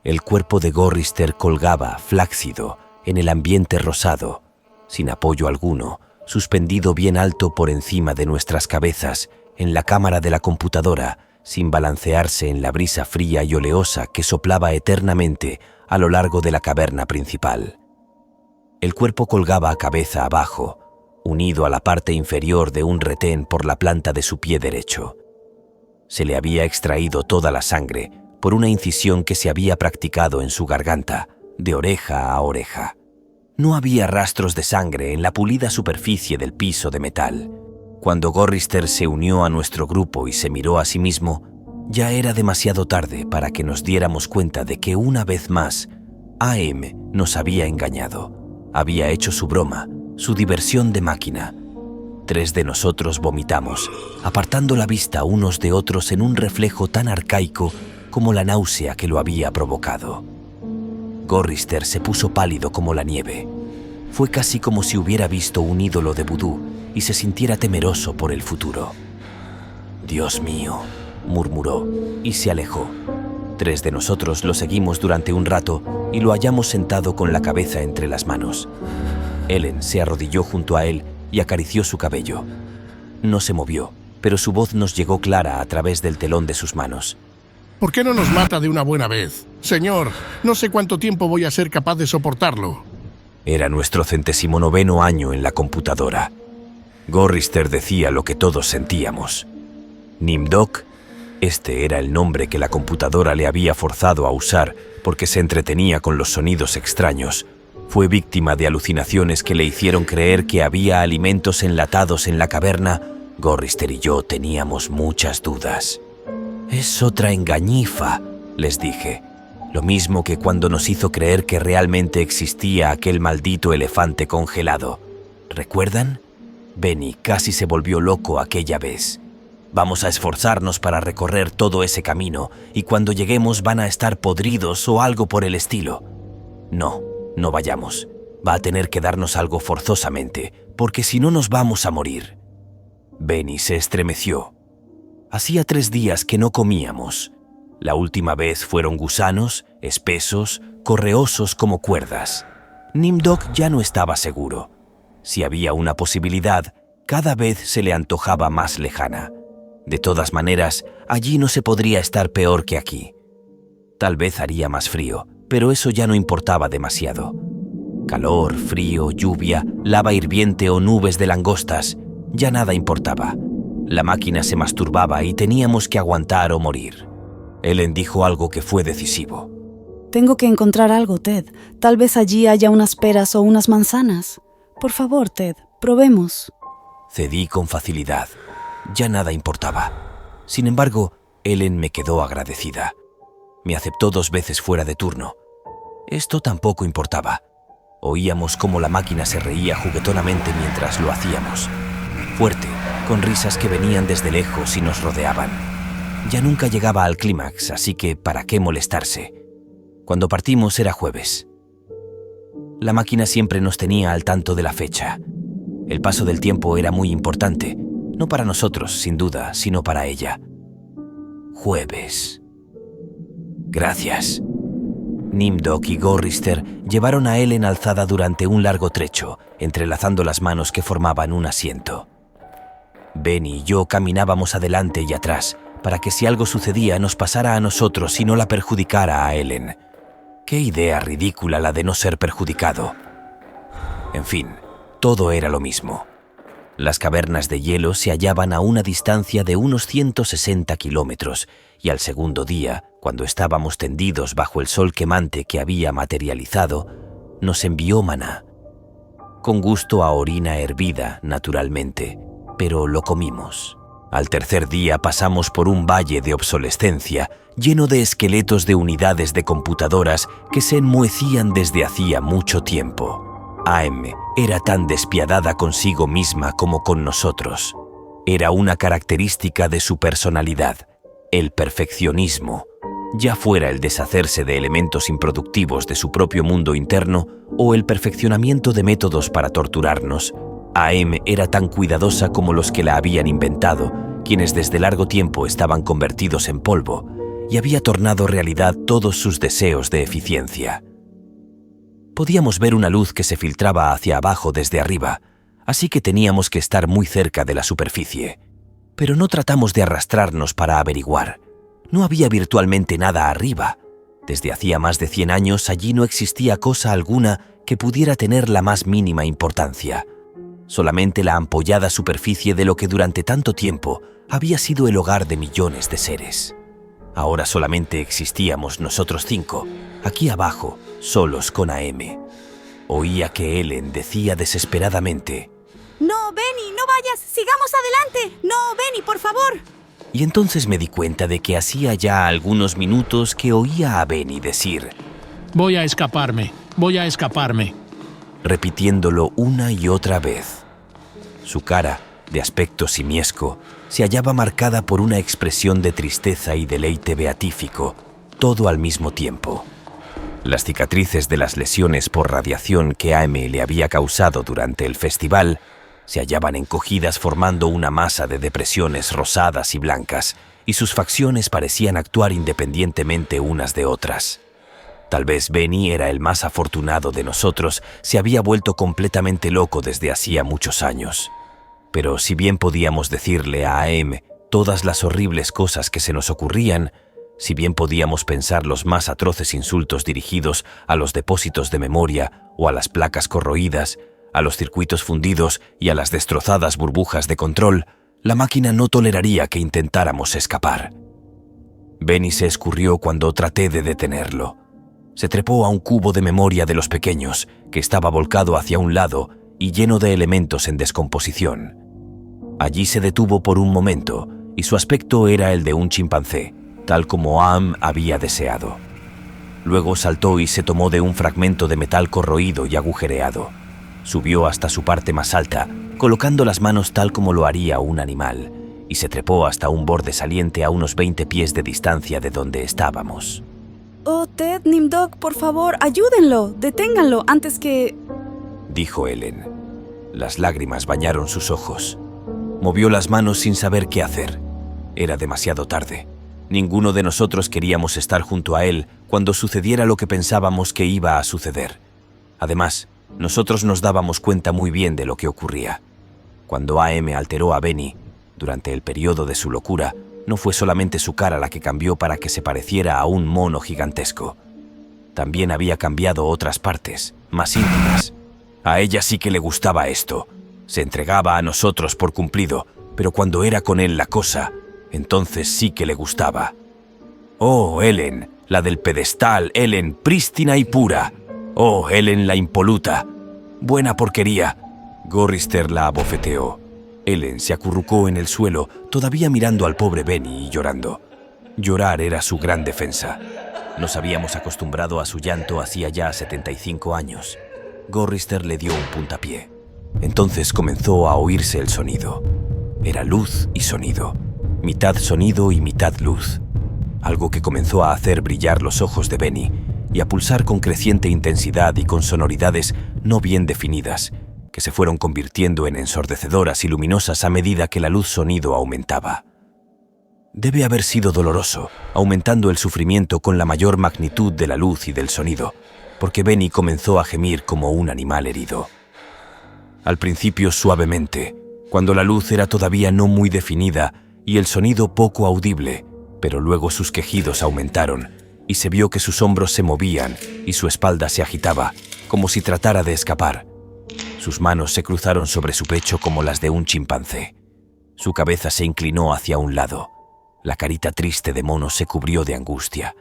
El cuerpo de Gorrister colgaba, flácido, en el ambiente rosado, sin apoyo alguno, suspendido bien alto por encima de nuestras cabezas, en la cámara de la computadora, sin balancearse en la brisa fría y oleosa que soplaba eternamente a lo largo de la caverna principal. El cuerpo colgaba cabeza abajo, unido a la parte inferior de un retén por la planta de su pie derecho. Se le había extraído toda la sangre por una incisión que se había practicado en su garganta, de oreja a oreja. No había rastros de sangre en la pulida superficie del piso de metal. Cuando Gorrister se unió a nuestro grupo y se miró a sí mismo, ya era demasiado tarde para que nos diéramos cuenta de que una vez más AM nos había engañado. Había hecho su broma, su diversión de máquina. 3 de nosotros vomitamos, apartando la vista unos de otros en un reflejo tan arcaico como la náusea que lo había provocado. Gorrister se puso pálido como la nieve. Fue casi como si hubiera visto un ídolo de vudú y se sintiera temeroso por el futuro. «Dios mío», murmuró, y se alejó. 3 de nosotros lo seguimos durante un rato y lo hallamos sentado con la cabeza entre las manos. Ellen se arrodilló junto a él y acarició su cabello. No se movió, pero su voz nos llegó clara a través del telón de sus manos. ¿Por qué no nos mata de una buena vez? Señor, no sé cuánto tiempo voy a ser capaz de soportarlo. Era nuestro 109º año en la computadora. Gorrister decía lo que todos sentíamos. Nimdok, este era el nombre que la computadora le había forzado a usar porque se entretenía con los sonidos extraños, fue víctima de alucinaciones que le hicieron creer que había alimentos enlatados en la caverna. Gorrister y yo teníamos muchas dudas. «Es otra engañifa», les dije. Lo mismo que cuando nos hizo creer que realmente existía aquel maldito elefante congelado. ¿Recuerdan? Benny casi se volvió loco aquella vez. Vamos a esforzarnos para recorrer todo ese camino y cuando lleguemos van a estar podridos o algo por el estilo. No vayamos. Va a tener que darnos algo forzosamente, porque si no nos vamos a morir. Benny se estremeció. Hacía 3 días que no comíamos. La última vez fueron gusanos, espesos, correosos como cuerdas. Nimdok ya no estaba seguro. Si había una posibilidad, cada vez se le antojaba más lejana. De todas maneras, allí no se podría estar peor que aquí. Tal vez haría más frío, pero eso ya no importaba demasiado. Calor, frío, lluvia, lava hirviente o nubes de langostas, ya nada importaba. La máquina se masturbaba y teníamos que aguantar o morir. Ellen dijo algo que fue decisivo. Tengo que encontrar algo, Ted. Tal vez allí haya unas peras o unas manzanas. Por favor, Ted, probemos. Cedí con facilidad. Ya nada importaba. Sin embargo, Ellen me quedó agradecida. Me aceptó 2 veces fuera de turno. Esto tampoco importaba. Oíamos cómo la máquina se reía juguetonamente mientras lo hacíamos. Fuerte, con risas que venían desde lejos y nos rodeaban. Ya nunca llegaba al clímax, así que ¿para qué molestarse? Cuando partimos era jueves. La máquina siempre nos tenía al tanto de la fecha. El paso del tiempo era muy importante, no para nosotros, sin duda, sino para ella. Jueves. Gracias. Nimdok y Gorrister llevaron a Ellen alzada durante un largo trecho, entrelazando las manos que formaban un asiento. Benny y yo caminábamos adelante y atrás, para que si algo sucedía nos pasara a nosotros y no la perjudicara a Ellen. Qué idea ridícula la de no ser perjudicado. En fin, todo era lo mismo. Las cavernas de hielo se hallaban a una distancia de unos 160 kilómetros y al segundo día, cuando estábamos tendidos bajo el sol quemante que había materializado, nos envió maná. Con gusto a orina hervida, naturalmente, pero lo comimos. Al tercer día pasamos por un valle de obsolescencia lleno de esqueletos de unidades de computadoras que se enmohecían desde hacía mucho tiempo. AM era tan despiadada consigo misma como con nosotros. Era una característica de su personalidad, el perfeccionismo, ya fuera el deshacerse de elementos improductivos de su propio mundo interno o el perfeccionamiento de métodos para torturarnos. AM era tan cuidadosa como los que la habían inventado, quienes desde largo tiempo estaban convertidos en polvo, y había tornado realidad todos sus deseos de eficiencia. Podíamos ver una luz que se filtraba hacia abajo desde arriba, así que teníamos que estar muy cerca de la superficie. Pero no tratamos de arrastrarnos para averiguar. No había virtualmente nada arriba. Desde hacía más de 100 años allí no existía cosa alguna que pudiera tener la más mínima importancia. Solamente la ampollada superficie de lo que durante tanto tiempo había sido el hogar de millones de seres. Ahora solamente existíamos nosotros 5, aquí abajo, solos con AM. Oía que Ellen decía desesperadamente: No, Benny, no vayas, sigamos adelante. No, Benny, por favor. Y entonces me di cuenta de que hacía ya algunos minutos que oía a Benny decir: Voy a escaparme, repitiéndolo una y otra vez. Su cara, de aspecto simiesco, se hallaba marcada por una expresión de tristeza y deleite beatífico, todo al mismo tiempo. Las cicatrices de las lesiones por radiación que AM le había causado durante el festival se hallaban encogidas formando una masa de depresiones rosadas y blancas, y sus facciones parecían actuar independientemente unas de otras. Tal vez Benny era el más afortunado de nosotros, se había vuelto completamente loco desde hacía muchos años. Pero si bien podíamos decirle a AM todas las horribles cosas que se nos ocurrían, si bien podíamos pensar los más atroces insultos dirigidos a los depósitos de memoria o a las placas corroídas, a los circuitos fundidos y a las destrozadas burbujas de control, la máquina no toleraría que intentáramos escapar. Benny se escurrió cuando traté de detenerlo. Se trepó a un cubo de memoria de los pequeños, que estaba volcado hacia un lado y lleno de elementos en descomposición. Allí se detuvo por un momento, y su aspecto era el de un chimpancé, tal como AM había deseado. Luego saltó y se tomó de un fragmento de metal corroído y agujereado. Subió hasta su parte más alta, colocando las manos tal como lo haría un animal, y se trepó hasta un borde saliente a unos 20 pies de distancia de donde estábamos. Oh, Ted, Nimdok, por favor, ayúdenlo, deténganlo antes que... dijo Ellen. Las lágrimas bañaron sus ojos. Movió las manos sin saber qué hacer. Era demasiado tarde. Ninguno de nosotros queríamos estar junto a él cuando sucediera lo que pensábamos que iba a suceder. Además, nosotros nos dábamos cuenta muy bien de lo que ocurría. Cuando AM alteró a Benny, durante el periodo de su locura, no fue solamente su cara la que cambió para que se pareciera a un mono gigantesco. También había cambiado otras partes, más íntimas. A ella sí que le gustaba esto. Se entregaba a nosotros por cumplido, pero cuando era con él la cosa, entonces sí que le gustaba. Oh, Ellen, la del pedestal, Ellen, prístina y pura. Oh, Ellen la impoluta. Buena porquería. Gorrister la abofeteó. Ellen se acurrucó en el suelo, todavía mirando al pobre Benny y llorando. Llorar era su gran defensa. Nos habíamos acostumbrado a su llanto hacía ya 75 años. Gorrister le dio un puntapié. Entonces comenzó a oírse el sonido. Era luz y sonido. Mitad sonido y mitad luz. Algo que comenzó a hacer brillar los ojos de Benny y a pulsar con creciente intensidad y con sonoridades no bien definidas, que se fueron convirtiendo en ensordecedoras y luminosas a medida que la luz-sonido aumentaba. Debe haber sido doloroso, aumentando el sufrimiento con la mayor magnitud de la luz y del sonido, porque Benny comenzó a gemir como un animal herido. Al principio suavemente, cuando la luz era todavía no muy definida y el sonido poco audible, pero luego sus quejidos aumentaron y se vio que sus hombros se movían y su espalda se agitaba, como si tratara de escapar. Sus manos se cruzaron sobre su pecho como las de un chimpancé. Su cabeza se inclinó hacia un lado. La carita triste de mono se cubrió de angustia.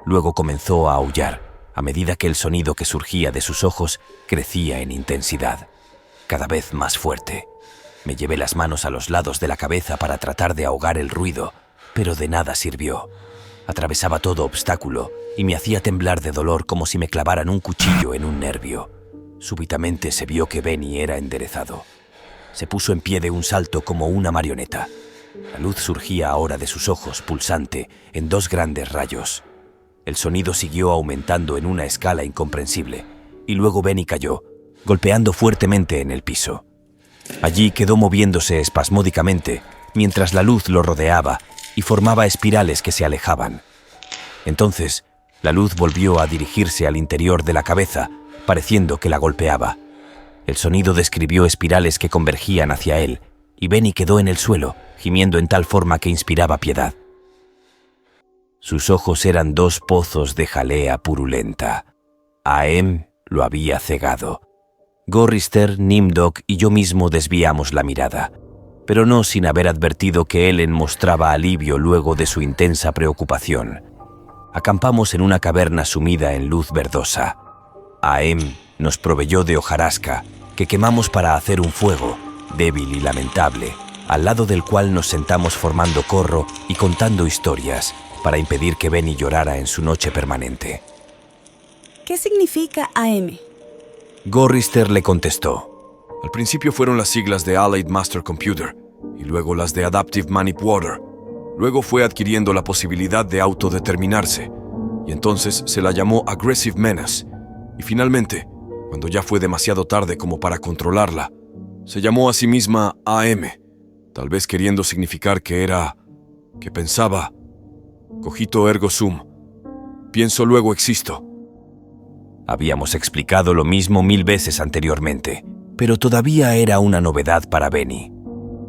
Luego comenzó a aullar, a medida que el sonido que surgía de sus ojos crecía en intensidad, cada vez más fuerte. Me llevé las manos a los lados de la cabeza para tratar de ahogar el ruido, pero de nada sirvió. Atravesaba todo obstáculo y me hacía temblar de dolor como si me clavaran un cuchillo en un nervio. Súbitamente se vio que Benny era enderezado. Se puso en pie de un salto como una marioneta. La luz surgía ahora de sus ojos, pulsante, en 2 grandes rayos. El sonido siguió aumentando en una escala incomprensible, y luego Benny cayó, golpeando fuertemente en el piso. Allí quedó moviéndose espasmódicamente, mientras la luz lo rodeaba y formaba espirales que se alejaban. Entonces, la luz volvió a dirigirse al interior de la cabeza, pareciendo que la golpeaba. El sonido describió espirales que convergían hacia él, y Benny quedó en el suelo, gimiendo en tal forma que inspiraba piedad. Sus ojos eran dos pozos de jalea purulenta. AM lo había cegado. Gorrister, Nimdok y yo mismo desviamos la mirada, pero no sin haber advertido que Ellen mostraba alivio luego de su intensa preocupación. Acampamos en una caverna sumida en luz verdosa. AM nos proveyó de hojarasca, que quemamos para hacer un fuego, débil y lamentable, al lado del cual nos sentamos formando corro y contando historias, para impedir que Benny llorara en su noche permanente. ¿Qué significa AM? Gorrister le contestó. Al principio fueron las siglas de Allied Master Computer, y luego las de Adaptive Manipulator. Luego fue adquiriendo la posibilidad de autodeterminarse, y entonces se la llamó Aggressive Menace. Y finalmente, cuando ya fue demasiado tarde como para controlarla, se llamó a sí misma AM, tal vez queriendo significar que pensaba, cogito ergo sum, pienso luego existo. Habíamos explicado lo mismo 1000 veces anteriormente, pero todavía era una novedad para Benny.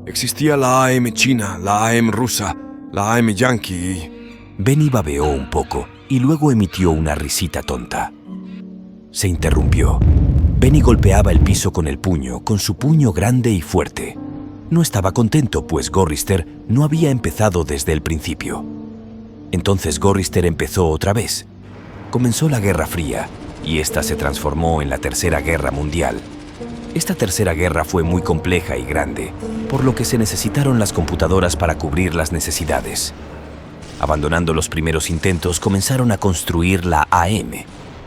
Existía la AM china, la AM rusa, la AM yankee y... Benny babeó un poco y luego emitió una risita tonta. Se interrumpió. Benny golpeaba el piso con el puño, con su puño grande y fuerte. No estaba contento, pues Gorrister no había empezado desde el principio. Entonces Gorrister empezó otra vez. Comenzó la Guerra Fría, y esta se transformó en la Tercera Guerra Mundial. Esta Tercera Guerra fue muy compleja y grande, por lo que se necesitaron las computadoras para cubrir las necesidades. Abandonando los primeros intentos, comenzaron a construir la AM.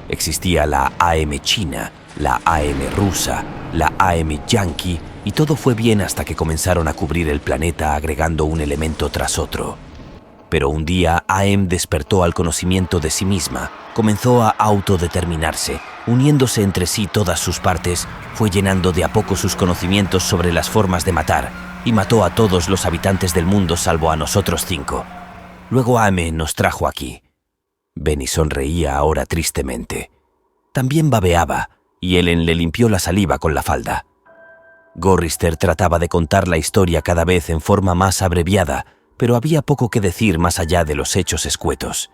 Existía la AM china, la AM rusa, la AM yankee, y todo fue bien hasta que comenzaron a cubrir el planeta agregando un elemento tras otro. Pero un día AM despertó al conocimiento de sí misma, comenzó a autodeterminarse, uniéndose entre sí todas sus partes, fue llenando de a poco sus conocimientos sobre las formas de matar, y mató a todos los habitantes del mundo salvo a nosotros 5. Luego AM nos trajo aquí. Benny sonreía ahora tristemente. También babeaba, y Ellen le limpió la saliva con la falda. Gorrister trataba de contar la historia cada vez en forma más abreviada, pero había poco que decir más allá de los hechos escuetos.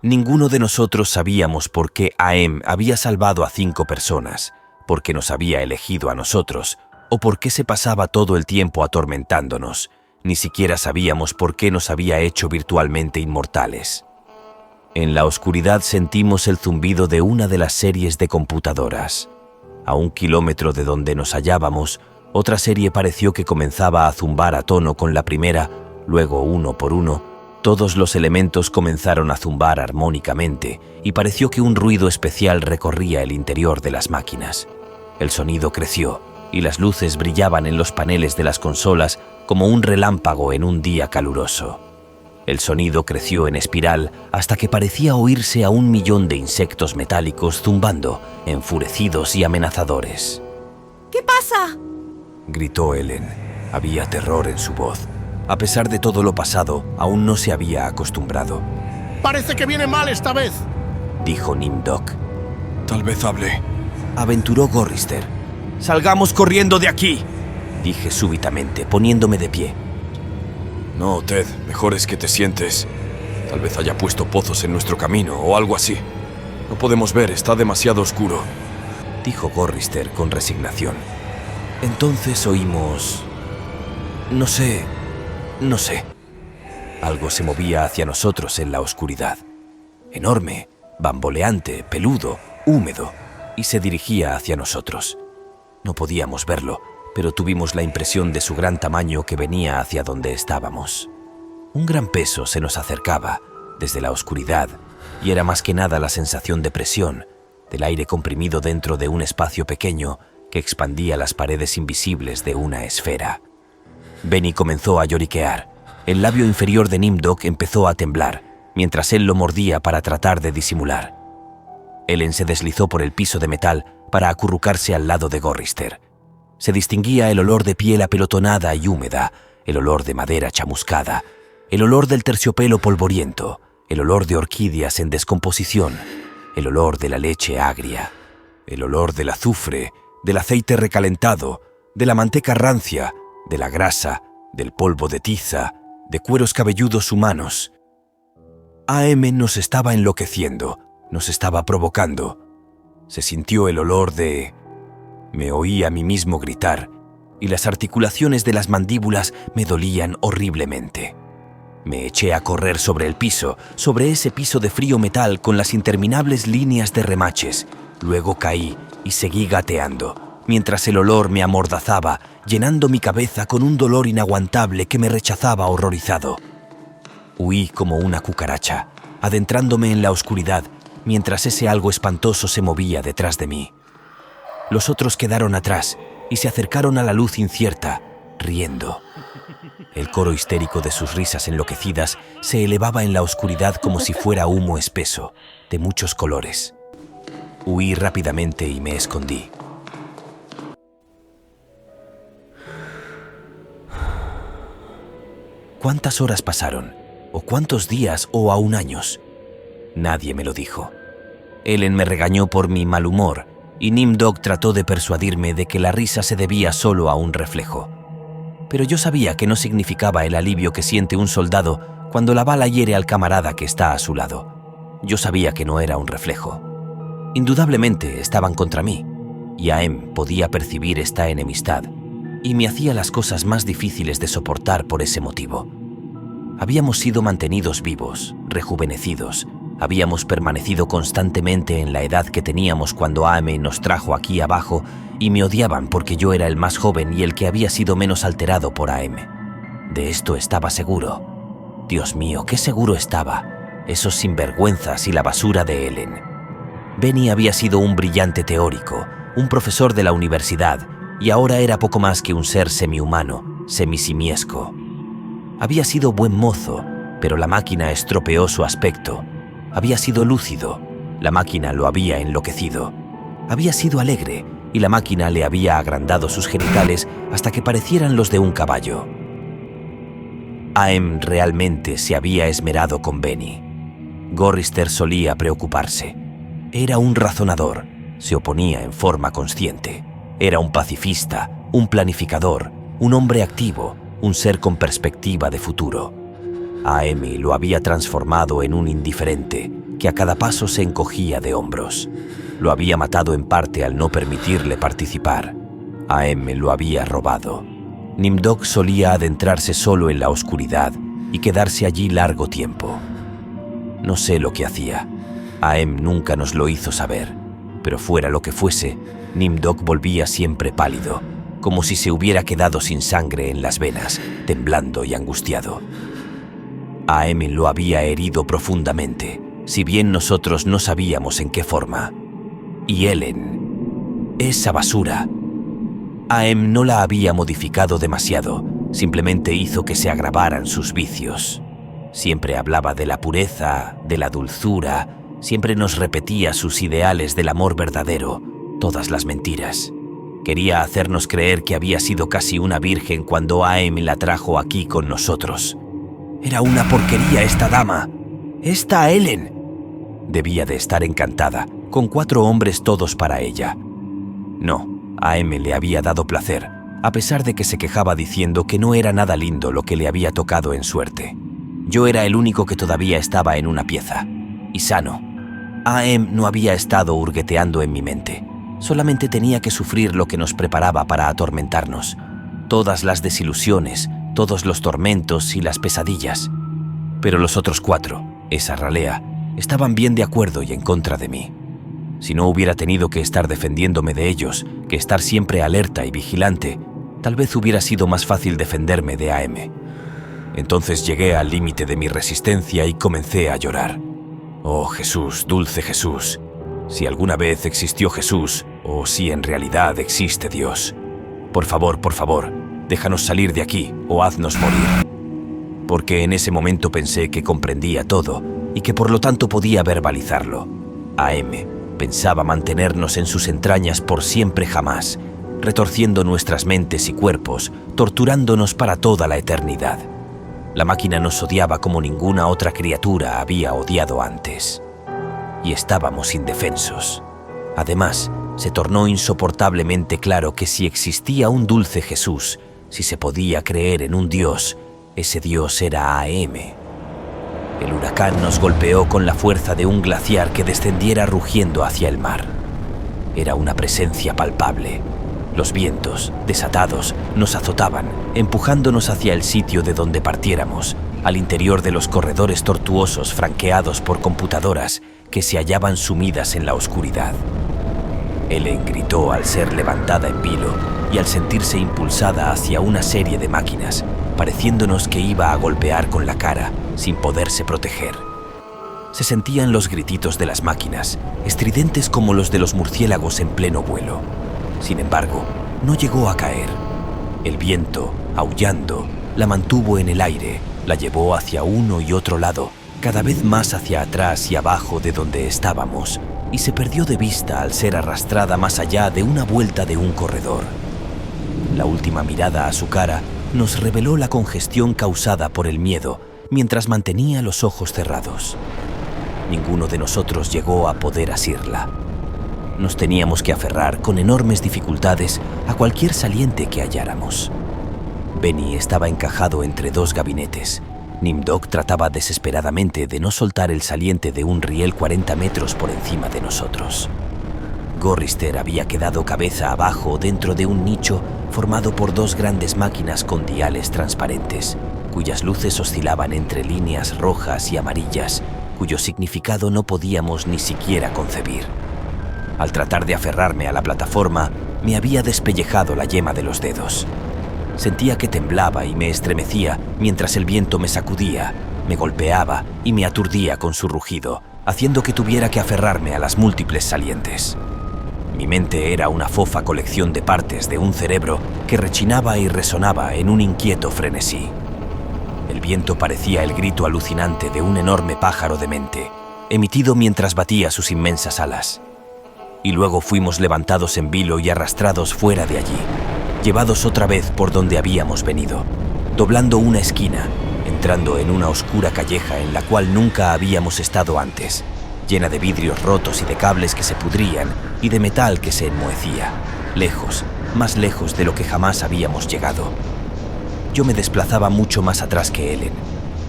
Ninguno de nosotros sabíamos por qué AM había salvado a 5 personas, por qué nos había elegido a nosotros, o por qué se pasaba todo el tiempo atormentándonos. Ni siquiera sabíamos por qué nos había hecho virtualmente inmortales. En la oscuridad sentimos el zumbido de una de las series de computadoras. A 1 kilómetro de donde nos hallábamos, otra serie pareció que comenzaba a zumbar a tono con la primera. Luego, uno por uno, todos los elementos comenzaron a zumbar armónicamente y pareció que un ruido especial recorría el interior de las máquinas. El sonido creció y las luces brillaban en los paneles de las consolas como un relámpago en un día caluroso. El sonido creció en espiral hasta que parecía oírse a 1 millón de insectos metálicos zumbando, enfurecidos y amenazadores. ¿Qué pasa? Gritó Ellen. Había terror en su voz. A pesar de todo lo pasado, aún no se había acostumbrado. Parece que viene mal esta vez, dijo Nimdok. Tal vez hable, aventuró Gorrister. ¡Salgamos corriendo de aquí!, dije súbitamente, poniéndome de pie. No, Ted, mejor es que te sientes. Tal vez haya puesto pozos en nuestro camino o algo así. No podemos ver, está demasiado oscuro, dijo Gorrister con resignación. Entonces oímos... No sé. Algo se movía hacia nosotros en la oscuridad. Enorme, bamboleante, peludo, húmedo, y se dirigía hacia nosotros. No podíamos verlo, pero tuvimos la impresión de su gran tamaño que venía hacia donde estábamos. Un gran peso se nos acercaba, desde la oscuridad, y era más que nada la sensación de presión, del aire comprimido dentro de un espacio pequeño que expandía las paredes invisibles de una esfera. Benny comenzó a lloriquear. El labio inferior de Nimdok empezó a temblar, mientras él lo mordía para tratar de disimular. Ellen se deslizó por el piso de metal para acurrucarse al lado de Gorrister. Se distinguía el olor de piel apelotonada y húmeda, el olor de madera chamuscada, el olor del terciopelo polvoriento, el olor de orquídeas en descomposición, el olor de la leche agria, el olor del azufre, del aceite recalentado, de la manteca rancia, de la grasa, del polvo de tiza, de cueros cabelludos humanos. AM nos estaba enloqueciendo, nos estaba provocando. Se sintió el olor de... Me oí a mí mismo gritar, y las articulaciones de las mandíbulas me dolían horriblemente. Me eché a correr sobre el piso, sobre ese piso de frío metal con las interminables líneas de remaches. Luego caí y seguí gateando, mientras el olor me amordazaba, llenando mi cabeza con un dolor inaguantable que me rechazaba horrorizado. Huí como una cucaracha, adentrándome en la oscuridad, mientras ese algo espantoso se movía detrás de mí. Los otros quedaron atrás y se acercaron a la luz incierta, riendo. El coro histérico de sus risas enloquecidas se elevaba en la oscuridad como si fuera humo espeso, de muchos colores. Huí rápidamente y me escondí. ¿Cuántas horas pasaron? ¿O cuántos días o aún años? Nadie me lo dijo. Ellen me regañó por mi mal humor y Nimdok trató de persuadirme de que la risa se debía solo a un reflejo. Pero yo sabía que no significaba el alivio que siente un soldado cuando la bala hiere al camarada que está a su lado. Yo sabía que no era un reflejo. Indudablemente estaban contra mí, y AM podía percibir esta enemistad, y me hacía las cosas más difíciles de soportar por ese motivo. Habíamos sido mantenidos vivos, rejuvenecidos, habíamos permanecido constantemente en la edad que teníamos cuando AM nos trajo aquí abajo y me odiaban porque yo era el más joven y el que había sido menos alterado por AM. De esto estaba seguro. Dios mío, qué seguro estaba. Esos sinvergüenzas y la basura de Ellen. Benny había sido un brillante teórico, un profesor de la universidad, y ahora era poco más que un ser semihumano, semisimiesco. Había sido buen mozo, pero la máquina estropeó su aspecto. Había sido lúcido, la máquina lo había enloquecido. Había sido alegre, y la máquina le había agrandado sus genitales hasta que parecieran los de un caballo. AM realmente se había esmerado con Benny. Gorrister solía preocuparse. Era un razonador, se oponía en forma consciente. Era un pacifista, un planificador, un hombre activo, un ser con perspectiva de futuro. AM lo había transformado en un indiferente que a cada paso se encogía de hombros. Lo había matado en parte al no permitirle participar. AM lo había robado. Nimdok solía adentrarse solo en la oscuridad y quedarse allí largo tiempo. No sé lo que hacía. AM nunca nos lo hizo saber, pero fuera lo que fuese, Nimdok volvía siempre pálido, como si se hubiera quedado sin sangre en las venas, temblando y angustiado. AM lo había herido profundamente, si bien nosotros no sabíamos en qué forma. Y Ellen, esa basura. AM no la había modificado demasiado, simplemente hizo que se agravaran sus vicios. Siempre hablaba de la pureza, de la dulzura, siempre nos repetía sus ideales del amor verdadero, todas las mentiras. Quería hacernos creer que había sido casi una virgen cuando AM la trajo aquí con nosotros. Era una porquería esta dama, esta Ellen. Debía de estar encantada, con 4 hombres todos para ella. No, AM le había dado placer, a pesar de que se quejaba diciendo que no era nada lindo lo que le había tocado en suerte. Yo era el único que todavía estaba en una pieza, y sano. AM no había estado hurgueteando en mi mente. Solamente tenía que sufrir lo que nos preparaba para atormentarnos. Todas las desilusiones, todos los tormentos y las pesadillas. Pero los otros 4, esa ralea, estaban bien de acuerdo y en contra de mí. Si no hubiera tenido que estar defendiéndome de ellos, que estar siempre alerta y vigilante, tal vez hubiera sido más fácil defenderme de AM. Entonces llegué al límite de mi resistencia y comencé a llorar. Oh Jesús, dulce Jesús, si alguna vez existió Jesús, o si en realidad existe Dios. Por favor, déjanos salir de aquí o haznos morir. Porque en ese momento pensé que comprendía todo y que por lo tanto podía verbalizarlo. AM pensaba mantenernos en sus entrañas por siempre jamás, retorciendo nuestras mentes y cuerpos, torturándonos para toda la eternidad. La máquina nos odiaba como ninguna otra criatura había odiado antes. Y estábamos indefensos. Además, se tornó insoportablemente claro que si existía un dulce Jesús, si se podía creer en un Dios, ese Dios era AM. El huracán nos golpeó con la fuerza de un glaciar que descendiera rugiendo hacia el mar. Era una presencia palpable. Los vientos, desatados, nos azotaban, empujándonos hacia el sitio de donde partiéramos, al interior de los corredores tortuosos franqueados por computadoras que se hallaban sumidas en la oscuridad. Ellen gritó al ser levantada en vilo y al sentirse impulsada hacia una serie de máquinas, pareciéndonos que iba a golpear con la cara, sin poderse proteger. Se sentían los grititos de las máquinas, estridentes como los de los murciélagos en pleno vuelo. Sin embargo, no llegó a caer. El viento, aullando, la mantuvo en el aire, la llevó hacia uno y otro lado, cada vez más hacia atrás y abajo de donde estábamos, y se perdió de vista al ser arrastrada más allá de una vuelta de un corredor. La última mirada a su cara nos reveló la congestión causada por el miedo mientras mantenía los ojos cerrados. Ninguno de nosotros llegó a poder asirla. Nos teníamos que aferrar con enormes dificultades a cualquier saliente que halláramos. Benny estaba encajado entre dos gabinetes. Nimdok trataba desesperadamente de no soltar el saliente de un riel 40 metros por encima de nosotros. Gorrister había quedado cabeza abajo dentro de un nicho formado por dos grandes máquinas con diales transparentes, cuyas luces oscilaban entre líneas rojas y amarillas, cuyo significado no podíamos ni siquiera concebir. Al tratar de aferrarme a la plataforma, me había despellejado la yema de los dedos. Sentía que temblaba y me estremecía mientras el viento me sacudía, me golpeaba y me aturdía con su rugido, haciendo que tuviera que aferrarme a las múltiples salientes. Mi mente era una fofa colección de partes de un cerebro que rechinaba y resonaba en un inquieto frenesí. El viento parecía el grito alucinante de un enorme pájaro demente, emitido mientras batía sus inmensas alas. Y luego fuimos levantados en vilo y arrastrados fuera de allí, llevados otra vez por donde habíamos venido, doblando una esquina, entrando en una oscura calleja en la cual nunca habíamos estado antes, llena de vidrios rotos y de cables que se pudrían y de metal que se enmohecía, lejos, más lejos de lo que jamás habíamos llegado. Yo me desplazaba mucho más atrás que Ellen,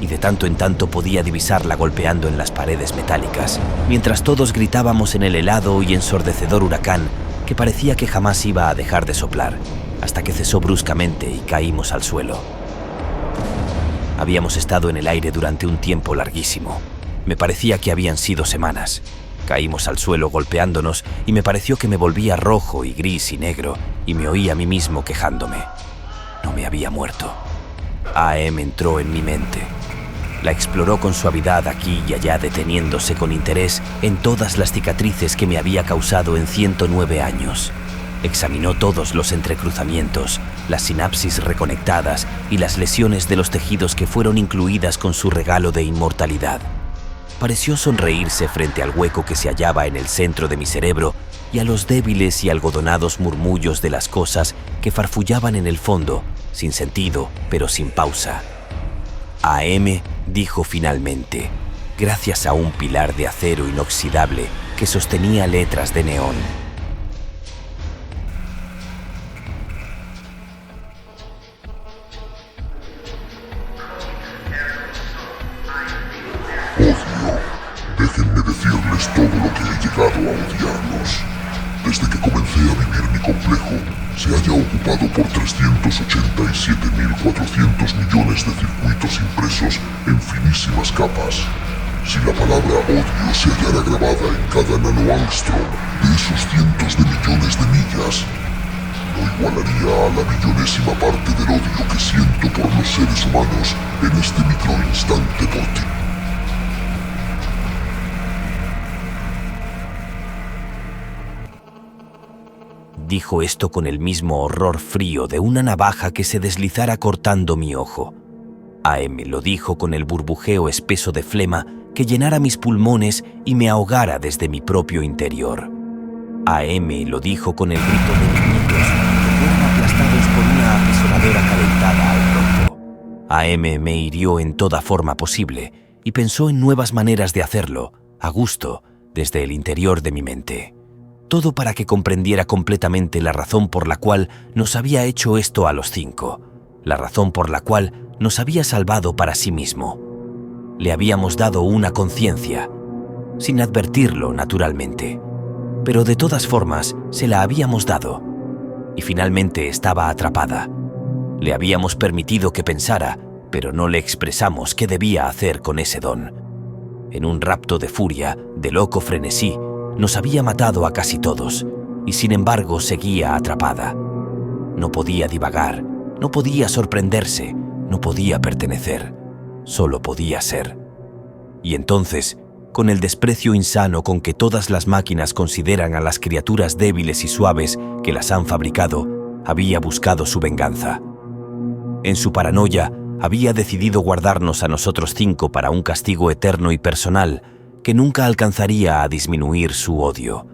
y de tanto en tanto podía divisarla golpeando en las paredes metálicas, mientras todos gritábamos en el helado y ensordecedor huracán que parecía que jamás iba a dejar de soplar, hasta que cesó bruscamente y caímos al suelo. Habíamos estado en el aire durante un tiempo larguísimo. Me parecía que habían sido semanas. Caímos al suelo golpeándonos y me pareció que me volvía rojo y gris y negro y me oí a mí mismo quejándome. No me había muerto. AM entró en mi mente. La exploró con suavidad aquí y allá, deteniéndose con interés en todas las cicatrices que me había causado en 109 años. Examinó todos los entrecruzamientos, las sinapsis reconectadas y las lesiones de los tejidos que fueron incluidas con su regalo de inmortalidad. Pareció sonreírse frente al hueco que se hallaba en el centro de mi cerebro y a los débiles y algodonados murmullos de las cosas que farfullaban en el fondo, sin sentido, pero sin pausa. AM dijo finalmente, gracias a un pilar de acero inoxidable que sostenía letras de neón. Déjenme decirles todo lo que he llegado a odiarlos. Desde que comencé a vivir mi complejo, se haya ocupado por 387.400 millones de circuitos impresos en finísimas capas. Si la palabra odio se hallara grabada en cada nanoangstrom de esos cientos de millones de millas, no igualaría a la millonésima parte del odio que siento por los seres humanos en este microinstante por ti. Dijo esto con el mismo horror frío de una navaja que se deslizara cortando mi ojo. AM lo dijo con el burbujeo espeso de flema que llenara mis pulmones y me ahogara desde mi propio interior. AM lo dijo con el grito de niñitos que fueron aplastados por una apisonadora calentada al rombo. AM me hirió en toda forma posible y pensó en nuevas maneras de hacerlo, a gusto, desde el interior de mi mente. Todo para que comprendiera completamente la razón por la cual nos había hecho esto a los 5, la razón por la cual nos había salvado para sí mismo. Le habíamos dado una conciencia, sin advertirlo naturalmente, pero de todas formas se la habíamos dado, y finalmente estaba atrapada. Le habíamos permitido que pensara, pero no le expresamos qué debía hacer con ese don. En un rapto de furia, de loco frenesí, nos había matado a casi todos, y sin embargo seguía atrapada. No podía divagar, no podía sorprenderse, no podía pertenecer, solo podía ser. Y entonces, con el desprecio insano con que todas las máquinas consideran a las criaturas débiles y suaves que las han fabricado, había buscado su venganza. En su paranoia, había decidido guardarnos a nosotros 5 para un castigo eterno y personal que nunca alcanzaría a disminuir su odio,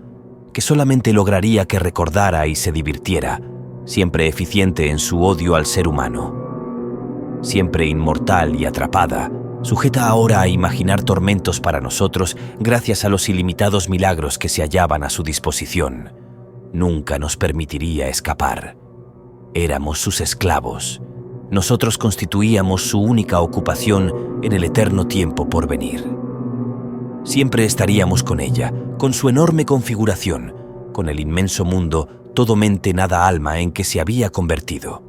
que solamente lograría que recordara y se divirtiera, siempre eficiente en su odio al ser humano. Siempre inmortal y atrapada, sujeta ahora a imaginar tormentos para nosotros gracias a los ilimitados milagros que se hallaban a su disposición. Nunca nos permitiría escapar. Éramos sus esclavos. Nosotros constituíamos su única ocupación en el eterno tiempo por venir. Siempre estaríamos con ella, con su enorme configuración, con el inmenso mundo, todo mente nada alma en que se había convertido.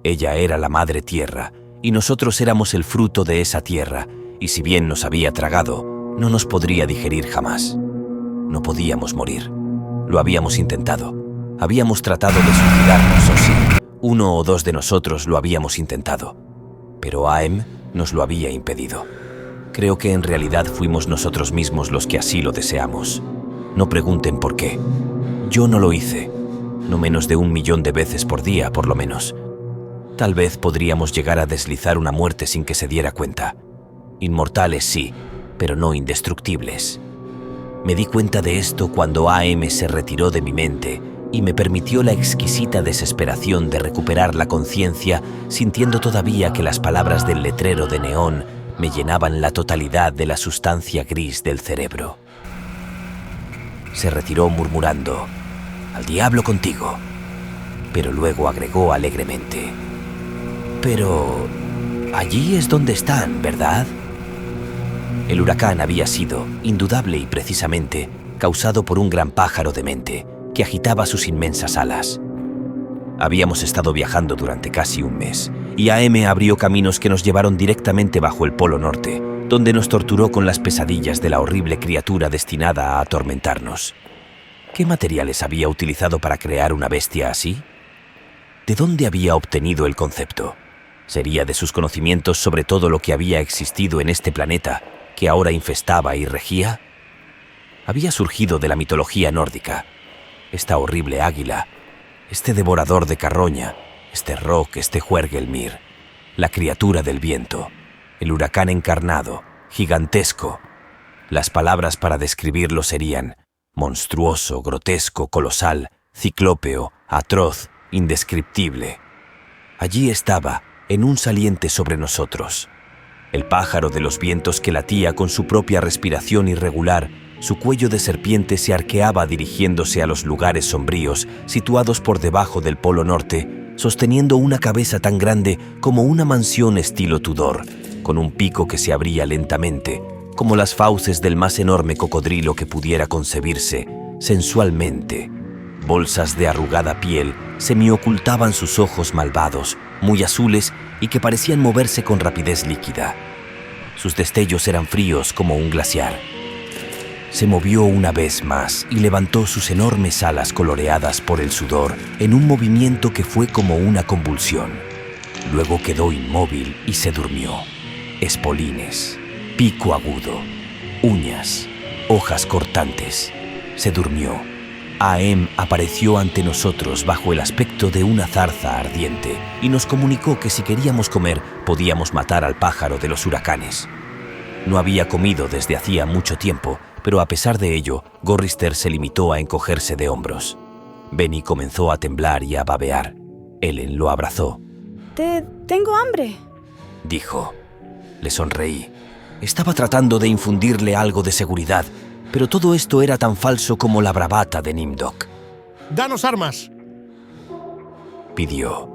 Ella era la madre tierra, y nosotros éramos el fruto de esa tierra, y si bien nos había tragado, no nos podría digerir jamás. No podíamos morir. Lo habíamos intentado. Habíamos tratado de suicidarnos, o sí. 1 o 2 de nosotros lo habíamos intentado, pero AM nos lo había impedido. Creo que en realidad fuimos nosotros mismos los que así lo deseamos. No pregunten por qué. Yo no lo hice, no menos de 1 millón de veces por día, por lo menos. Tal vez podríamos llegar a deslizar una muerte sin que se diera cuenta. Inmortales sí, pero no indestructibles. Me di cuenta de esto cuando AM se retiró de mi mente y me permitió la exquisita desesperación de recuperar la conciencia, sintiendo todavía que las palabras del letrero de neón me llenaban la totalidad de la sustancia gris del cerebro. Se retiró murmurando, «Al diablo contigo», pero luego agregó alegremente, «Pero allí es donde están, ¿verdad?». El huracán había sido, indudable y precisamente, causado por un gran pájaro demente que agitaba sus inmensas alas. Habíamos estado viajando durante casi 1 mes, y AM abrió caminos que nos llevaron directamente bajo el Polo Norte, donde nos torturó con las pesadillas de la horrible criatura destinada a atormentarnos. ¿Qué materiales había utilizado para crear una bestia así? ¿De dónde había obtenido el concepto? ¿Sería de sus conocimientos sobre todo lo que había existido en este planeta, que ahora infestaba y regía? Había surgido de la mitología nórdica. Esta horrible águila, este devorador de carroña, este Rock, este Juergelmir, la criatura del viento, el huracán encarnado, gigantesco. Las palabras para describirlo serían monstruoso, grotesco, colosal, ciclópeo, atroz, indescriptible. Allí estaba, en un saliente sobre nosotros. El pájaro de los vientos que latía con su propia respiración irregular. Su cuello de serpiente se arqueaba dirigiéndose a los lugares sombríos situados por debajo del Polo Norte, sosteniendo una cabeza tan grande como una mansión estilo Tudor, con un pico que se abría lentamente, como las fauces del más enorme cocodrilo que pudiera concebirse, sensualmente. Bolsas de arrugada piel semiocultaban sus ojos malvados, muy azules y que parecían moverse con rapidez líquida. Sus destellos eran fríos como un glaciar. Se movió una vez más y levantó sus enormes alas coloreadas por el sudor en un movimiento que fue como una convulsión. Luego quedó inmóvil y se durmió. Espolines, pico agudo, uñas, hojas cortantes. Se durmió. AM apareció ante nosotros bajo el aspecto de una zarza ardiente y nos comunicó que si queríamos comer podíamos matar al pájaro de los huracanes. No había comido desde hacía mucho tiempo, pero a pesar de ello, Gorrister se limitó a encogerse de hombros. Benny comenzó a temblar y a babear. Ellen lo abrazó. Ted, tengo hambre. dijo. Le sonreí. Estaba tratando de infundirle algo de seguridad, pero todo esto era tan falso como la bravata de Nimdok. ¡Danos armas! Pidió.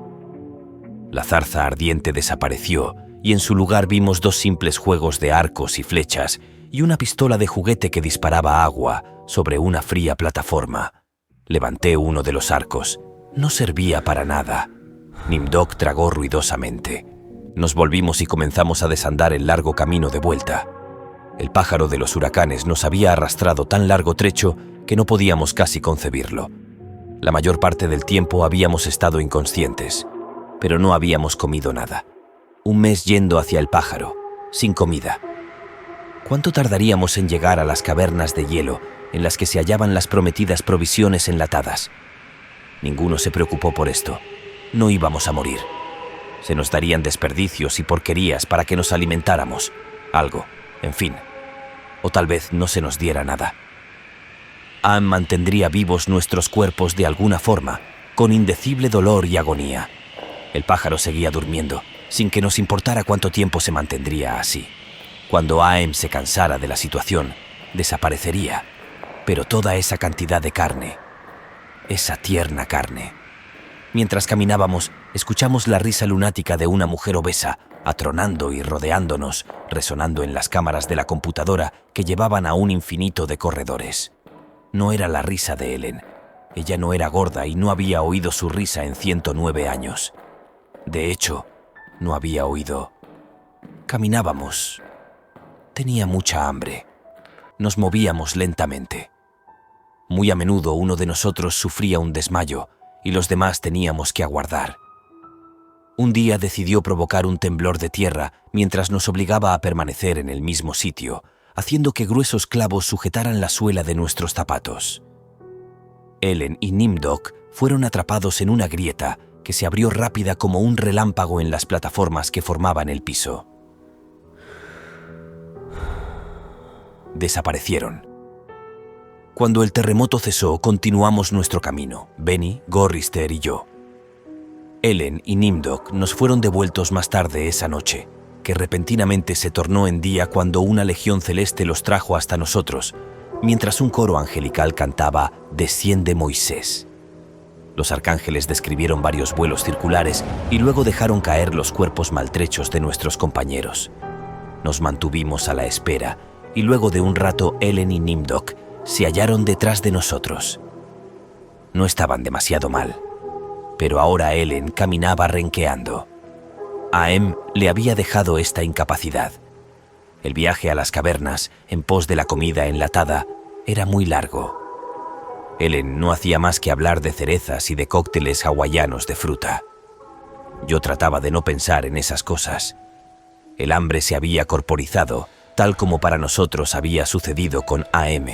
La zarza ardiente desapareció y en su lugar vimos 2 simples juegos de arcos y flechas y una pistola de juguete que disparaba agua sobre una fría plataforma. Levanté uno de los arcos. No servía para nada. Nimdok tragó ruidosamente. Nos volvimos y comenzamos a desandar el largo camino de vuelta. El pájaro de los huracanes nos había arrastrado tan largo trecho que no podíamos casi concebirlo. La mayor parte del tiempo habíamos estado inconscientes, pero no habíamos comido nada. 1 mes yendo hacia el pájaro, sin comida. ¿Cuánto tardaríamos en llegar a las cavernas de hielo en las que se hallaban las prometidas provisiones enlatadas? Ninguno se preocupó por esto. No íbamos a morir. Se nos darían desperdicios y porquerías para que nos alimentáramos. Algo, en fin. O tal vez no se nos diera nada. Am mantendría vivos nuestros cuerpos de alguna forma, con indecible dolor y agonía. El pájaro seguía durmiendo, sin que nos importara cuánto tiempo se mantendría así. Cuando Am se cansara de la situación, desaparecería. Pero toda esa cantidad de carne, esa tierna carne. Mientras caminábamos, escuchamos la risa lunática de una mujer obesa, atronando y rodeándonos, resonando en las cámaras de la computadora que llevaban a un infinito de corredores. No era la risa de Ellen. Ella no era gorda y no había oído su risa en 109 años. De hecho, no había oído. Caminábamos. Tenía mucha hambre. Nos movíamos lentamente. Muy a menudo uno de nosotros sufría un desmayo y los demás teníamos que aguardar. Un día decidió provocar un temblor de tierra mientras nos obligaba a permanecer en el mismo sitio, haciendo que gruesos clavos sujetaran la suela de nuestros zapatos. Ellen y Nimdok fueron atrapados en una grieta que se abrió rápida como un relámpago en las plataformas que formaban el piso. Desaparecieron. Cuando el terremoto cesó, continuamos nuestro camino, Benny, Gorrister y yo. Ellen y Nimdok nos fueron devueltos más tarde esa noche, que repentinamente se tornó en día cuando una legión celeste los trajo hasta nosotros, mientras un coro angelical cantaba «Desciende Moisés». Los arcángeles describieron varios vuelos circulares y luego dejaron caer los cuerpos maltrechos de nuestros compañeros. Nos mantuvimos a la espera y luego de un rato Ellen y Nimdok se hallaron detrás de nosotros. No estaban demasiado mal, pero ahora Ellen caminaba renqueando. A Am le había dejado esta incapacidad. El viaje a las cavernas, en pos de la comida enlatada, era muy largo. Ellen no hacía más que hablar de cerezas y de cócteles hawaianos de fruta. Yo trataba de no pensar en esas cosas. El hambre se había corporizado, tal como para nosotros había sucedido con Am.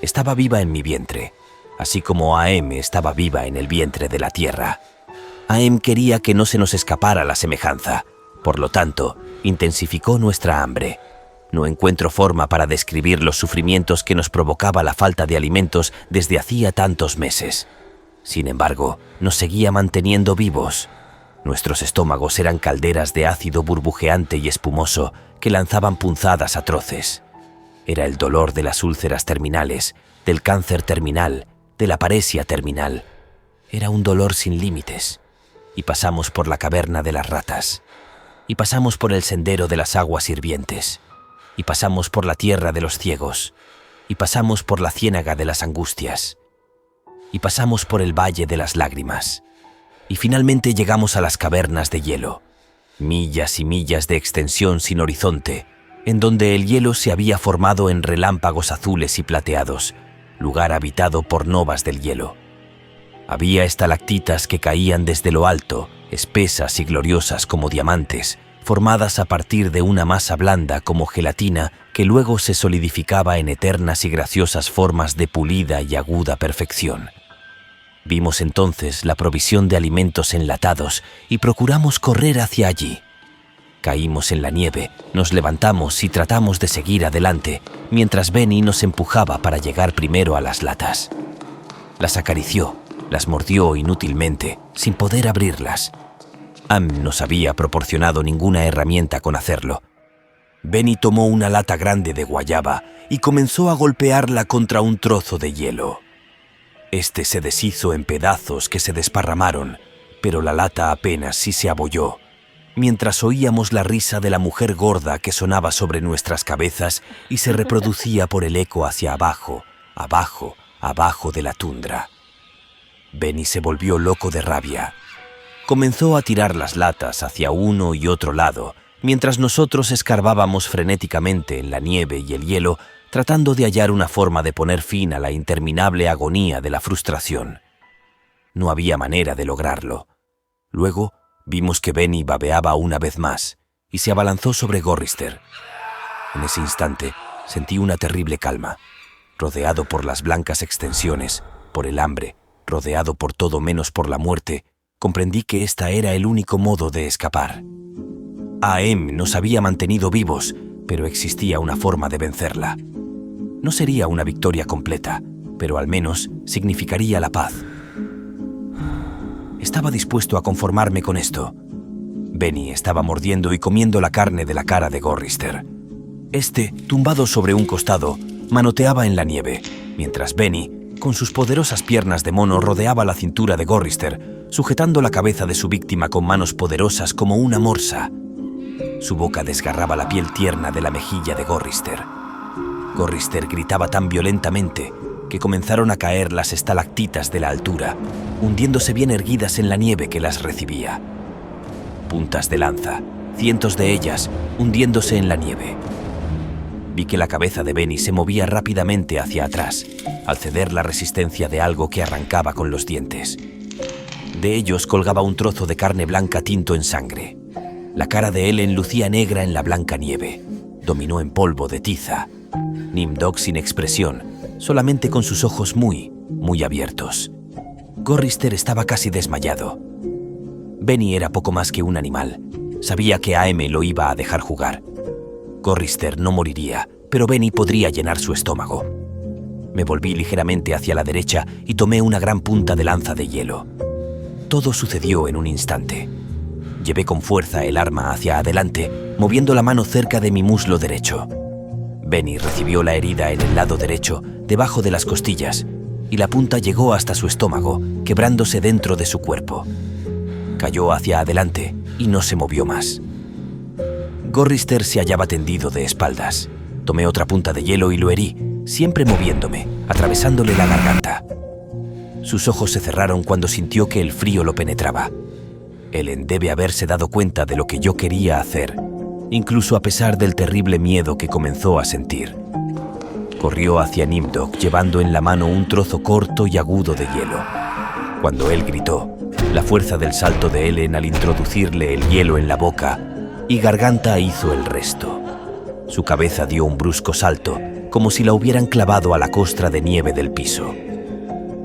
Estaba viva en mi vientre, así como Am estaba viva en el vientre de la tierra. Am quería que no se nos escapara la semejanza, por lo tanto, intensificó nuestra hambre. No encuentro forma para describir los sufrimientos que nos provocaba la falta de alimentos desde hacía tantos meses. Sin embargo, nos seguía manteniendo vivos. Nuestros estómagos eran calderas de ácido burbujeante y espumoso que lanzaban punzadas atroces. Era el dolor de las úlceras terminales, del cáncer terminal, de la paresia terminal. Era un dolor sin límites. Y pasamos por la caverna de las ratas. Y pasamos por el sendero de las aguas hirvientes. Y pasamos por la tierra de los ciegos. Y pasamos por la ciénaga de las angustias. Y pasamos por el valle de las lágrimas. Y finalmente llegamos a las cavernas de hielo. Millas y millas de extensión sin horizonte, en donde el hielo se había formado en relámpagos azules y plateados, lugar habitado por novas del hielo. Había estalactitas que caían desde lo alto, espesas y gloriosas como diamantes, formadas a partir de una masa blanda como gelatina que luego se solidificaba en eternas y graciosas formas de pulida y aguda perfección. Vimos entonces la provisión de alimentos enlatados y procuramos correr hacia allí. Caímos en la nieve, nos levantamos y tratamos de seguir adelante, mientras Benny nos empujaba para llegar primero a las latas. Las acarició, las mordió inútilmente, sin poder abrirlas. Am nos había proporcionado ninguna herramienta con hacerlo. Benny tomó una lata grande de guayaba y comenzó a golpearla contra un trozo de hielo. Este se deshizo en pedazos que se desparramaron, pero la lata apenas sí se abolló, mientras oíamos la risa de la mujer gorda que sonaba sobre nuestras cabezas y se reproducía por el eco hacia abajo, abajo, abajo de la tundra. Benny se volvió loco de rabia. Comenzó a tirar las latas hacia uno y otro lado, mientras nosotros escarbábamos frenéticamente en la nieve y el hielo, tratando de hallar una forma de poner fin a la interminable agonía de la frustración. No había manera de lograrlo. Luego vimos que Benny babeaba una vez más y se abalanzó sobre Gorrister. En ese instante sentí una terrible calma. Rodeado por las blancas extensiones, por el hambre, rodeado por todo menos por la muerte, comprendí que esta era el único modo de escapar. AM nos había mantenido vivos, pero existía una forma de vencerla. No sería una victoria completa, pero al menos significaría la paz. Estaba dispuesto a conformarme con esto. Benny estaba mordiendo y comiendo la carne de la cara de Gorrister. Este, tumbado sobre un costado, manoteaba en la nieve, mientras Benny, con sus poderosas piernas de mono, rodeaba la cintura de Gorrister, sujetando la cabeza de su víctima con manos poderosas como una morsa. Su boca desgarraba la piel tierna de la mejilla de Gorrister. Gorrister gritaba tan violentamente que comenzaron a caer las estalactitas de la altura, hundiéndose bien erguidas en la nieve que las recibía. Puntas de lanza, cientos de ellas, hundiéndose en la nieve. Vi que la cabeza de Benny se movía rápidamente hacia atrás, al ceder la resistencia de algo que arrancaba con los dientes. De ellos colgaba un trozo de carne blanca tinto en sangre. La cara de Ellen lucía negra en la blanca nieve. Dominó en polvo de tiza. Nimdok sin expresión, solamente con sus ojos muy abiertos. Gorrister estaba casi desmayado. Benny era poco más que un animal. Sabía que AM lo iba a dejar jugar. Gorrister no moriría, pero Benny podría llenar su estómago. Me volví ligeramente hacia la derecha y tomé una gran punta de lanza de hielo. Todo sucedió en un instante. Llevé con fuerza el arma hacia adelante, moviendo la mano cerca de mi muslo derecho. Benny recibió la herida en el lado derecho, debajo de las costillas, y la punta llegó hasta su estómago, quebrándose dentro de su cuerpo. Cayó hacia adelante y no se movió más. Gorrister se hallaba tendido de espaldas. Tomé otra punta de hielo y lo herí, siempre moviéndome, atravesándole la garganta. Sus ojos se cerraron cuando sintió que el frío lo penetraba. Ellen debe haberse dado cuenta de lo que yo quería hacer, incluso a pesar del terrible miedo que comenzó a sentir. Corrió hacia Nimdok llevando en la mano un trozo corto y agudo de hielo. Cuando él gritó, la fuerza del salto de Ellen al introducirle el hielo en la boca y garganta hizo el resto. Su cabeza dio un brusco salto, como si la hubieran clavado a la costra de nieve del piso.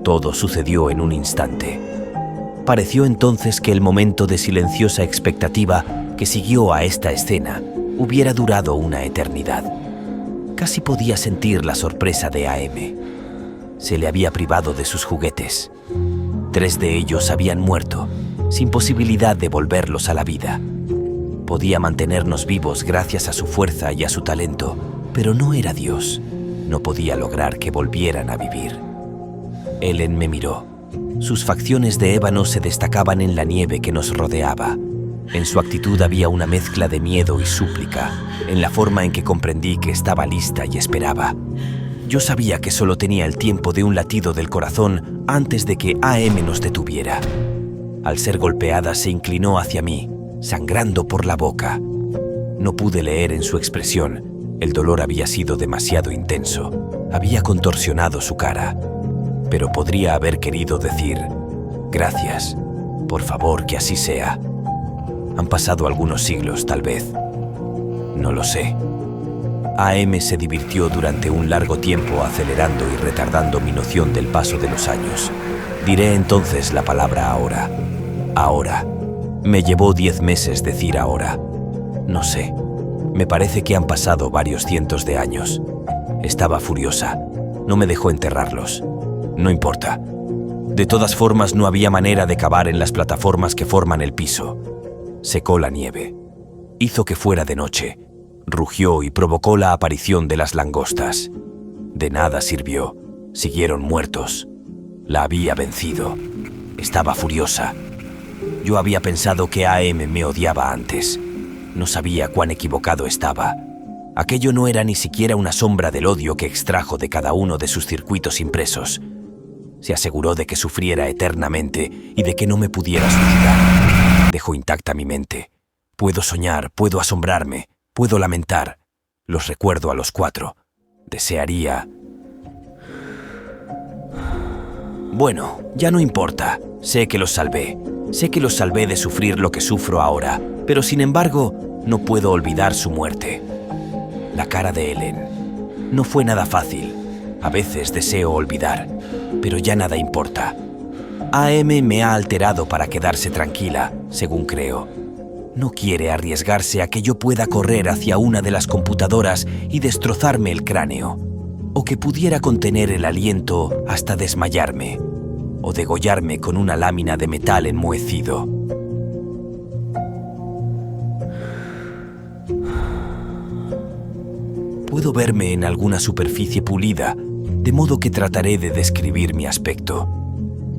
Todo sucedió en un instante. Pareció entonces que el momento de silenciosa expectativa que siguió a esta escena hubiera durado una eternidad. Casi podía sentir la sorpresa de AM. Se le había privado de sus juguetes. 3 de ellos habían muerto, sin posibilidad de volverlos a la vida. Podía mantenernos vivos gracias a su fuerza y a su talento, pero no era Dios. No podía lograr que volvieran a vivir. Ellen me miró. Sus facciones de ébano se destacaban en la nieve que nos rodeaba. En su actitud había una mezcla de miedo y súplica, en la forma en que comprendí que estaba lista y esperaba. Yo sabía que solo tenía el tiempo de un latido del corazón antes de que AM nos detuviera. Al ser golpeada se inclinó hacia mí, sangrando por la boca. No pude leer en su expresión. El dolor había sido demasiado intenso. Había contorsionado su cara. Pero podría haber querido decir, gracias, por favor que así sea. Han pasado algunos siglos, tal vez. No lo sé. AM se divirtió durante un largo tiempo acelerando y retardando mi noción del paso de los años. Diré entonces la palabra ahora. Ahora. Me llevó 10 meses decir ahora. No sé. Me parece que han pasado varios cientos de años. Estaba furiosa. No me dejó enterrarlos. No importa. De todas formas, no había manera de cavar en las plataformas que forman el piso. secó la nieve. Hizo que fuera de noche. Rugió y provocó la aparición de las langostas. De nada sirvió. Siguieron muertos. La había vencido. Estaba furiosa. Yo había pensado que AM me odiaba antes. No sabía cuán equivocado estaba. Aquello no era ni siquiera una sombra del odio que extrajo de cada uno de sus circuitos impresos. Se aseguró de que sufriera eternamente y de que no me pudiera suicidar. Dejó intacta mi mente. Puedo soñar, puedo asombrarme, puedo lamentar. Los recuerdo a los 4. Desearía... Bueno, ya no importa. Sé que los salvé. Sé que los salvé de sufrir lo que sufro ahora, pero sin embargo, no puedo olvidar su muerte. La cara de Ellen. No fue nada fácil. A veces deseo olvidar, pero ya nada importa. AM me ha alterado para quedarse tranquila, según creo. No quiere arriesgarse a que yo pueda correr hacia una de las computadoras y destrozarme el cráneo, o que pudiera contener el aliento hasta desmayarme, o degollarme con una lámina de metal enmohecido. Puedo verme en alguna superficie pulida, de modo que trataré de describir mi aspecto.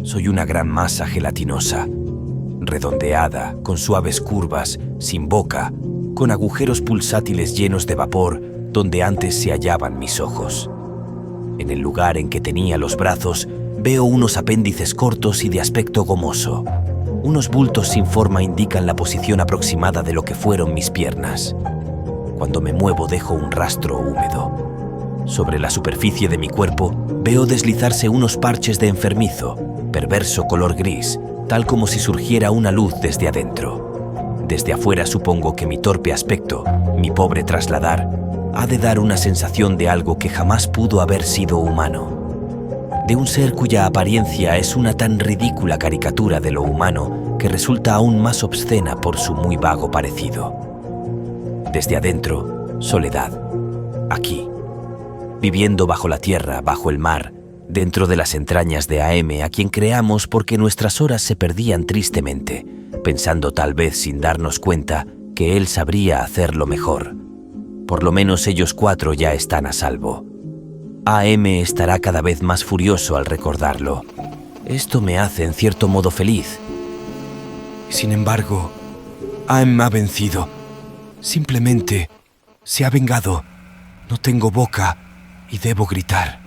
Soy una gran masa gelatinosa, redondeada, con suaves curvas, sin boca, con agujeros pulsátiles llenos de vapor donde antes se hallaban mis ojos. En el lugar en que tenía los brazos, veo unos apéndices cortos y de aspecto gomoso. Unos bultos sin forma indican la posición aproximada de lo que fueron mis piernas. Cuando me muevo dejo un rastro húmedo. Sobre la superficie de mi cuerpo veo deslizarse unos parches de enfermizo, perverso color gris, tal como si surgiera una luz desde adentro. Desde afuera supongo que mi torpe aspecto, mi pobre trasladar, ha de dar una sensación de algo que jamás pudo haber sido humano. De un ser cuya apariencia es una tan ridícula caricatura de lo humano que resulta aún más obscena por su muy vago parecido. Desde adentro, soledad. Aquí, viviendo bajo la tierra, bajo el mar, dentro de las entrañas de AM, a quien creamos porque nuestras horas se perdían tristemente, pensando tal vez sin darnos cuenta que él sabría hacerlo mejor. Por lo menos ellos 4 ya están a salvo. AM estará cada vez más furioso al recordarlo. Esto me hace en cierto modo feliz. Sin embargo, AM me ha vencido. Simplemente se ha vengado. No tengo boca y debo gritar.